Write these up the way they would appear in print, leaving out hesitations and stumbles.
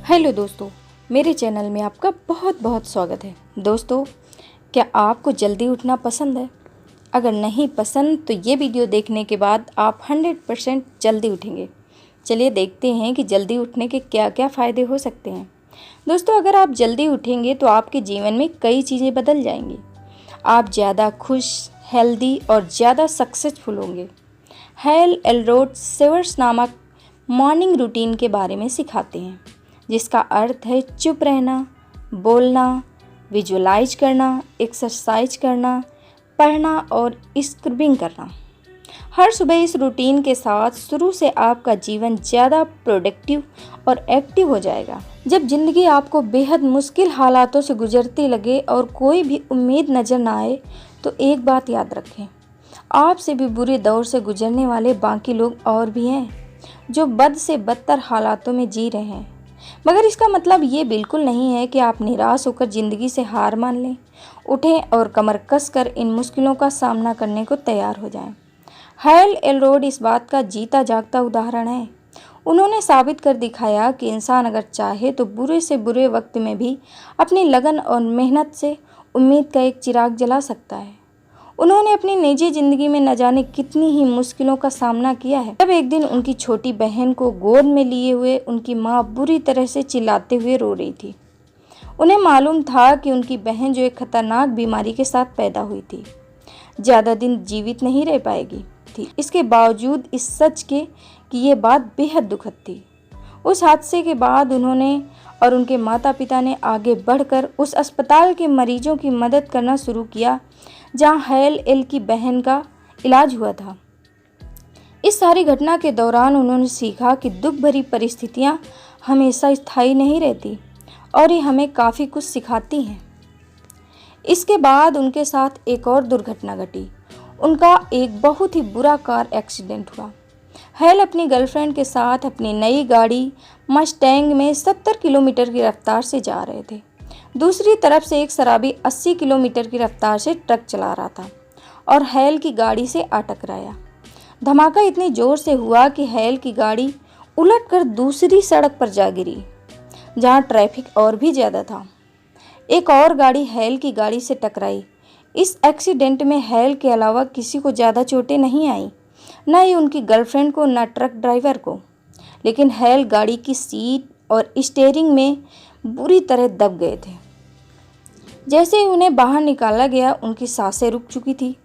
Hello दोस्तों, मेरे channel में आपका बहुत बहुत स्वागत है। दोस्तों, क्या आपको जल्दी उठना पसंद है? अगर नहीं पसंद तो ये वीडियो देखने के बाद आप 100% जल्दी उठेंगे। चलिए देखते हैं कि जल्दी उठने के क्या क्या फ़ायदे हो सकते हैं। दोस्तों, अगर आप जल्दी उठेंगे तो आपके जीवन में कई चीज़ें बदल जाएंगी। आप ज़्यादा खुश, हेल्दी और ज़्यादा सक्सेसफुल होंगे। हेल एलरोड सेवर्स नामक मॉर्निंग रूटीन के बारे में सिखाते हैं, जिसका अर्थ है चुप रहना, बोलना, विजुअलाइज करना, एक्सरसाइज करना, पढ़ना और स्क्रबिंग करना। हर सुबह इस रूटीन के साथ शुरू से आपका जीवन ज़्यादा प्रोडक्टिव और एक्टिव हो जाएगा। जब ज़िंदगी आपको बेहद मुश्किल हालातों से गुजरती लगे और कोई भी उम्मीद नज़र ना आए, तो एक बात याद रखें, आपसे भी बुरे दौर से गुजरने वाले बाकी लोग और भी हैं, जो बद से बदतर हालातों में जी रहे हैं। मगर इसका मतलब ये बिल्कुल नहीं है कि आप निराश होकर ज़िंदगी से हार मान लें। उठें और कमर कसकर इन मुश्किलों का सामना करने को तैयार हो जाएं। हेल एलरोड इस बात का जीता जागता उदाहरण है। उन्होंने साबित कर दिखाया कि इंसान अगर चाहे तो बुरे से बुरे वक्त में भी अपनी लगन और मेहनत से उम्मीद का एक चिराग जला सकता है। उन्होंने अपनी निजी ज़िंदगी में न जाने कितनी ही मुश्किलों का सामना किया है। तब एक दिन उनकी छोटी बहन को गोद में लिए हुए उनकी माँ बुरी तरह से चिल्लाते हुए रो रही थी। उन्हें मालूम था कि उनकी बहन जो एक खतरनाक बीमारी के साथ पैदा हुई थी, ज़्यादा दिन जीवित नहीं रह पाएगी थी। इसके बावजूद इस सच के कि ये बात बेहद दुखद थी। उस हादसे के बाद उन्होंने और उनके माता पिता ने आगे बढ़कर उस अस्पताल के मरीजों की मदद करना शुरू किया जहां हेल एल की बहन का इलाज हुआ था। इस सारी घटना के दौरान उन्होंने सीखा कि दुख भरी परिस्थितियां हमेशा स्थायी नहीं रहती और ये हमें काफ़ी कुछ सिखाती हैं। इसके बाद उनके साथ एक और दुर्घटना घटी। उनका एक बहुत ही बुरा कार एक्सीडेंट हुआ। हेल अपनी गर्लफ्रेंड के साथ अपनी नई गाड़ी मस्टैंग में 70 किलोमीटर की रफ्तार से जा रहे थे। दूसरी तरफ से एक शराबी 80 किलोमीटर की रफ्तार से ट्रक चला रहा था और हेल की गाड़ी से आ टकराया। धमाका इतनी ज़ोर से हुआ कि हेल की गाड़ी उलटकर दूसरी सड़क पर जा गिरी, जहां ट्रैफिक और भी ज़्यादा था। एक और गाड़ी हेल की गाड़ी से टकराई। इस एक्सीडेंट में हेल के अलावा किसी को ज़्यादा चोटें नहीं आई, न ही उनकी गर्लफ्रेंड को, न ट्रक ड्राइवर को। लेकिन हेल गाड़ी की सीट और स्टीयरिंग में बुरी तरह दब गए थे। जैसे ही उन्हें बाहर निकाला गया, उनकी सांसें रुक चुकी थी,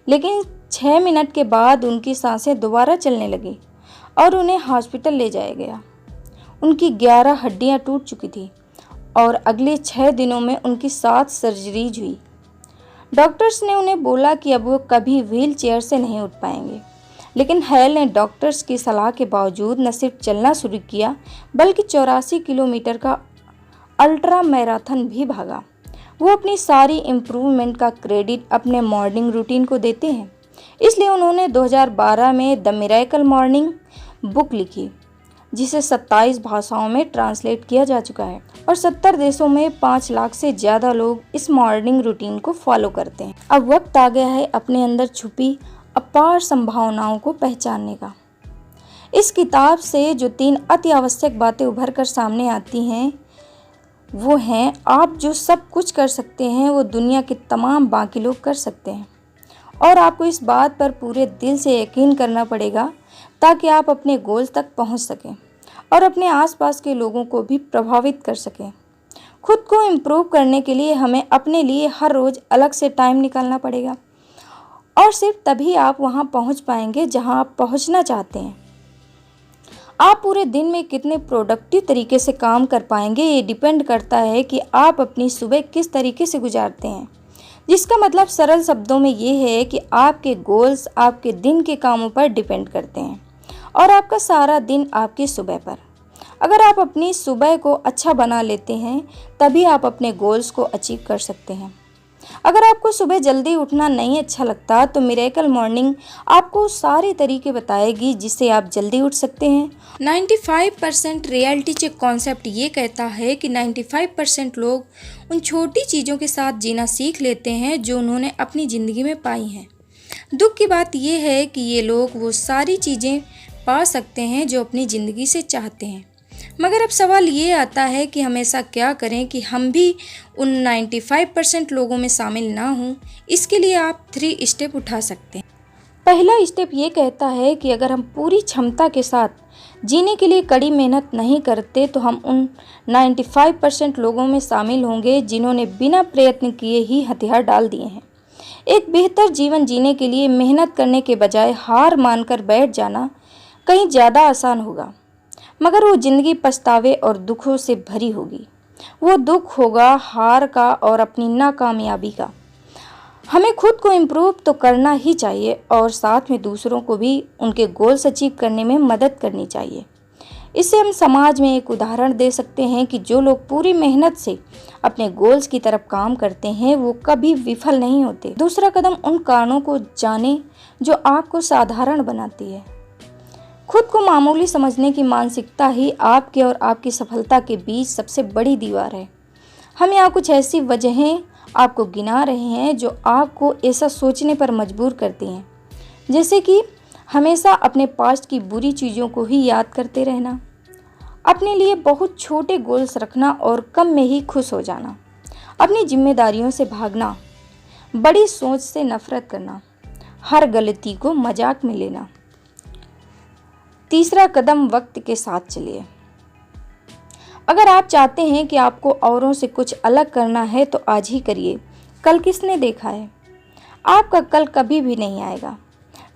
लेकिन 6 मिनट के बाद उनकी सांसें दोबारा चलने लगी और उन्हें हॉस्पिटल ले जाया गया। उनकी 11 हड्डियां टूट चुकी थी और अगले 6 दिनों में उनकी 7 सर्जरीज हुई। डॉक्टर्स ने उन्हें बोला कि अब वो कभी व्हील चेयर से नहीं उठ पाएंगे, लेकिन हेल ने डॉक्टर्स की सलाह के बावजूद न सिर्फ चलना शुरू किया, बल्कि 84 किलोमीटर का अल्ट्रा मैराथन भी भागा। वो अपनी सारी इम्प्रूवमेंट का क्रेडिट अपने मॉर्निंग रूटीन को देते हैं। इसलिए उन्होंने 2012 में द मिरेकल मॉर्निंग बुक लिखी, जिसे 27 भाषाओं में ट्रांसलेट किया जा चुका है और 70 देशों में 5 लाख से ज़्यादा लोग इस मॉर्निंग रूटीन को फॉलो करते हैं। अब वक्त आ गया है अपने अंदर छुपी अपार संभावनाओं को पहचानने का। इस किताब से जो 3 अति आवश्यक बातें उभर कर सामने आती हैं, वो हैं, आप जो सब कुछ कर सकते हैं वो दुनिया के तमाम बाकी लोग कर सकते हैं, और आपको इस बात पर पूरे दिल से यकीन करना पड़ेगा ताकि आप अपने गोल्स तक पहुंच सकें और अपने आसपास के लोगों को भी प्रभावित कर सकें। खुद को इम्प्रूव करने के लिए हमें अपने लिए हर रोज़ अलग से टाइम निकालना पड़ेगा, और सिर्फ तभी आप वहां पहुंच पाएंगे जहां आप पहुंचना चाहते हैं। आप पूरे दिन में कितने प्रोडक्टिव तरीके से काम कर पाएंगे, ये डिपेंड करता है कि आप अपनी सुबह किस तरीके से गुजारते हैं। जिसका मतलब सरल शब्दों में ये है कि आपके गोल्स आपके दिन के कामों पर डिपेंड करते हैं और आपका सारा दिन आपकी सुबह पर। अगर आप अपनी सुबह को अच्छा बना लेते हैं, तभी आप अपने गोल्स को अचीव कर सकते हैं। अगर आपको सुबह जल्दी उठना नहीं अच्छा लगता, तो मिरेकल मॉर्निंग आपको सारे तरीके बताएगी जिससे आप जल्दी उठ सकते हैं। 95% रियलिटी चेक कॉन्सेप्ट ये कहता है कि 95% लोग उन छोटी चीज़ों के साथ जीना सीख लेते हैं जो उन्होंने अपनी ज़िंदगी में पाई हैं। दुख की बात यह है कि ये लोग वो सारी चीज़ें पा सकते हैं जो अपनी ज़िंदगी से चाहते हैं, मगर अब सवाल ये आता है कि हम ऐसा क्या करें कि हम भी उन 95% लोगों में शामिल ना हों। इसके लिए आप 3 स्टेप उठा सकते हैं। पहला स्टेप ये कहता है कि अगर हम पूरी क्षमता के साथ जीने के लिए कड़ी मेहनत नहीं करते तो हम उन 95% लोगों में शामिल होंगे जिन्होंने बिना प्रयत्न किए ही हथियार डाल दिए हैं। एक बेहतर जीवन जीने के लिए मेहनत करने के बजाय हार मानकर बैठ जाना कहीं ज़्यादा आसान होगा, मगर वो ज़िंदगी पछतावे और दुखों से भरी होगी। वो दुख होगा हार का और अपनी नाकामयाबी का। हमें खुद को इम्प्रूव तो करना ही चाहिए और साथ में दूसरों को भी उनके गोल्स अचीव करने में मदद करनी चाहिए। इससे हम समाज में एक उदाहरण दे सकते हैं कि जो लोग पूरी मेहनत से अपने गोल्स की तरफ काम करते हैं वो कभी विफल नहीं होते। दूसरा कदम उन कारणों को जाने जो आपको साधारण बनाती है। खुद को मामूली समझने की मानसिकता ही आपके और आपकी सफलता के बीच सबसे बड़ी दीवार है। हम यहाँ कुछ ऐसी वजहें आपको गिना रहे हैं जो आपको ऐसा सोचने पर मजबूर करती हैं, जैसे कि हमेशा अपने पास्ट की बुरी चीज़ों को ही याद करते रहना, अपने लिए बहुत छोटे गोल्स रखना और कम में ही खुश हो जाना, अपनी जिम्मेदारियों से भागना, बड़ी सोच से नफरत करना, हर गलती को मजाक में लेना। तीसरा कदम वक्त के साथ चलिए। अगर आप चाहते हैं कि आपको औरों से कुछ अलग करना है तो आज ही करिए। कल किसने देखा है? आपका कल कभी भी नहीं आएगा।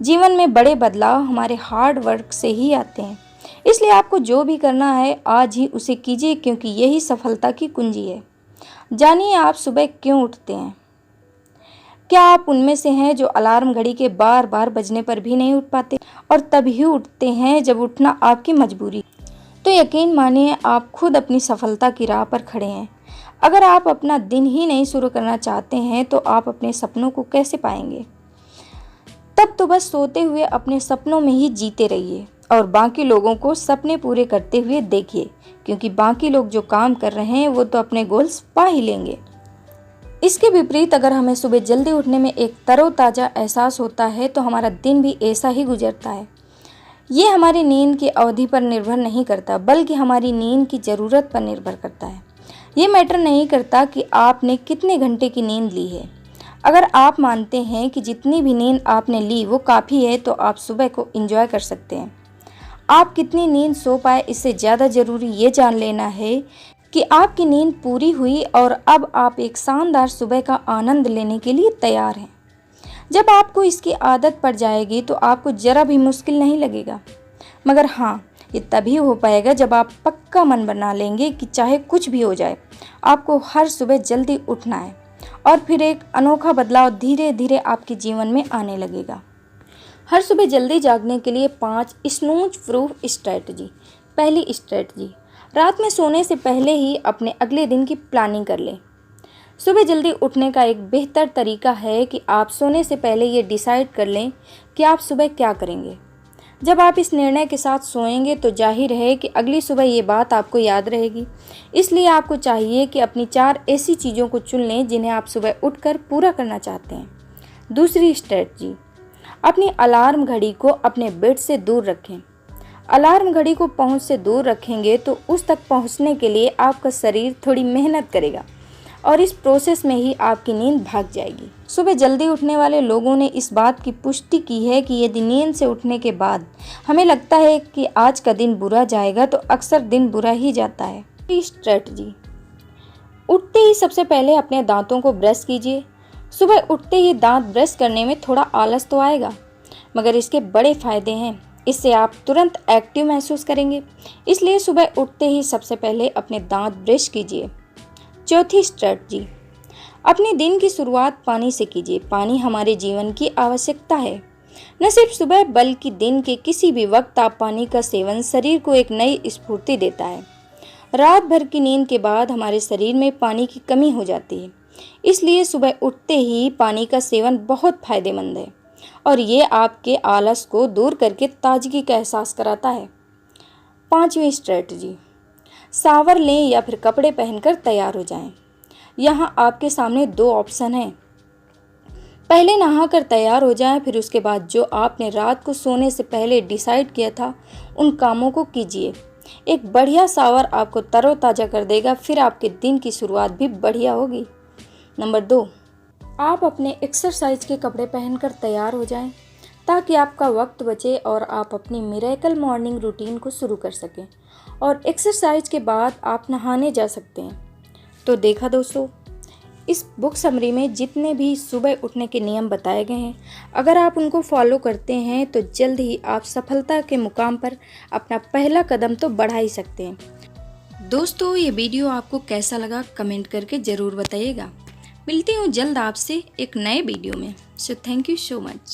जीवन में बड़े बदलाव हमारे हार्ड वर्क से ही आते हैं। इसलिए आपको जो भी करना है आज ही उसे कीजिए, क्योंकि यही सफलता की कुंजी है। जानिए आप सुबह क्यों उठते हैं? क्या आप उनमें से हैं जो अलार्म घड़ी के बार बार बजने पर भी नहीं उठ पाते और तभी उठते हैं जब उठना आपकी मजबूरी? तो यकीन मानिए आप खुद अपनी सफलता की राह पर खड़े हैं। अगर आप अपना दिन ही नहीं शुरू करना चाहते हैं तो आप अपने सपनों को कैसे पाएंगे? तब तो बस सोते हुए अपने सपनों में ही जीते रहिए और बाकी लोगों को सपने पूरे करते हुए देखिए, क्योंकि बाकी लोग जो काम कर रहे हैं वो तो अपने गोल्स पा ही लेंगे। इसके विपरीत अगर हमें सुबह जल्दी उठने में एक तरोताज़ा एहसास होता है तो हमारा दिन भी ऐसा ही गुजरता है। ये हमारी नींद की अवधि पर निर्भर नहीं करता, बल्कि हमारी नींद की ज़रूरत पर निर्भर करता है। ये मैटर नहीं करता कि आपने कितने घंटे की नींद ली है। अगर आप मानते हैं कि जितनी भी नींद आपने ली वो काफ़ी है तो आप सुबह को एंजॉय कर सकते हैं। आप कितनी नींद सो पाए इससे ज़्यादा ज़रूरी ये जान लेना है कि आपकी नींद पूरी हुई और अब आप एक शानदार सुबह का आनंद लेने के लिए तैयार हैं। जब आपको इसकी आदत पड़ जाएगी तो आपको ज़रा भी मुश्किल नहीं लगेगा, मगर हाँ, ये तभी हो पाएगा जब आप पक्का मन बना लेंगे कि चाहे कुछ भी हो जाए आपको हर सुबह जल्दी उठना है, और फिर एक अनोखा बदलाव धीरे धीरे आपके जीवन में आने लगेगा। हर सुबह जल्दी जागने के लिए 5 स्नूज प्रूफ स्ट्रैटेजी। पहली स्ट्रैटेजी, रात में सोने से पहले ही अपने अगले दिन की प्लानिंग कर लें। सुबह जल्दी उठने का एक बेहतर तरीका है कि आप सोने से पहले ये डिसाइड कर लें कि आप सुबह क्या करेंगे। जब आप इस निर्णय के साथ सोएंगे तो जाहिर है कि अगली सुबह ये बात आपको याद रहेगी। इसलिए आपको चाहिए कि अपनी 4 ऐसी चीज़ों को चुन लें जिन्हें आप सुबह उठकर पूरा करना चाहते हैं। दूसरी स्ट्रेटजी, अपनी अलार्म घड़ी को अपने बेड से दूर रखें। अलार्म घड़ी को पहुंच से दूर रखेंगे तो उस तक पहुंचने के लिए आपका शरीर थोड़ी मेहनत करेगा और इस प्रोसेस में ही आपकी नींद भाग जाएगी। सुबह जल्दी उठने वाले लोगों ने इस बात की पुष्टि की है कि यदि नींद से उठने के बाद हमें लगता है कि आज का दिन बुरा जाएगा तो अक्सर दिन बुरा ही जाता है। स्ट्रेटजी, उठते ही सबसे पहले अपने दांतों को ब्रश कीजिए। सुबह उठते ही दांत ब्रश करने में थोड़ा आलस तो आएगा, मगर इसके बड़े फायदे हैं। इससे आप तुरंत एक्टिव महसूस करेंगे। इसलिए सुबह उठते ही सबसे पहले अपने दांत ब्रश कीजिए। चौथी स्ट्रेटजी, अपने दिन की शुरुआत पानी से कीजिए। पानी हमारे जीवन की आवश्यकता है। न सिर्फ सुबह बल्कि दिन के किसी भी वक्त आप पानी का सेवन शरीर को एक नई स्फूर्ति देता है। रात भर की नींद के बाद हमारे शरीर में पानी की कमी हो जाती है, इसलिए सुबह उठते ही पानी का सेवन बहुत फायदेमंद है और ये आपके आलस को दूर करके ताजगी का एहसास कराता है। 5वीं स्ट्रेटजी, शावर लें या फिर कपड़े पहनकर तैयार हो जाएं। यहाँ आपके सामने 2 ऑप्शन हैं। पहले नहाकर तैयार हो जाएं, फिर उसके बाद जो आपने रात को सोने से पहले डिसाइड किया था उन कामों को कीजिए। एक बढ़िया शावर आपको तरोताज़ा कर देगा, फिर आपके दिन की शुरुआत भी बढ़िया होगी। नंबर 2, आप अपने एक्सरसाइज के कपड़े पहनकर तैयार हो जाएं, ताकि आपका वक्त बचे और आप अपनी मिरेकल मॉर्निंग रूटीन को शुरू कर सकें और एक्सरसाइज के बाद आप नहाने जा सकते हैं। तो देखा दोस्तों, इस बुक समरी में जितने भी सुबह उठने के नियम बताए गए हैं, अगर आप उनको फॉलो करते हैं तो जल्द ही आप सफलता के मुकाम पर अपना पहला कदम तो बढ़ा ही सकते हैं। दोस्तों, ये वीडियो आपको कैसा लगा कमेंट करके ज़रूर बताइएगा। मिलती हूँ जल्द आपसे एक नए वीडियो में। So thank you so much.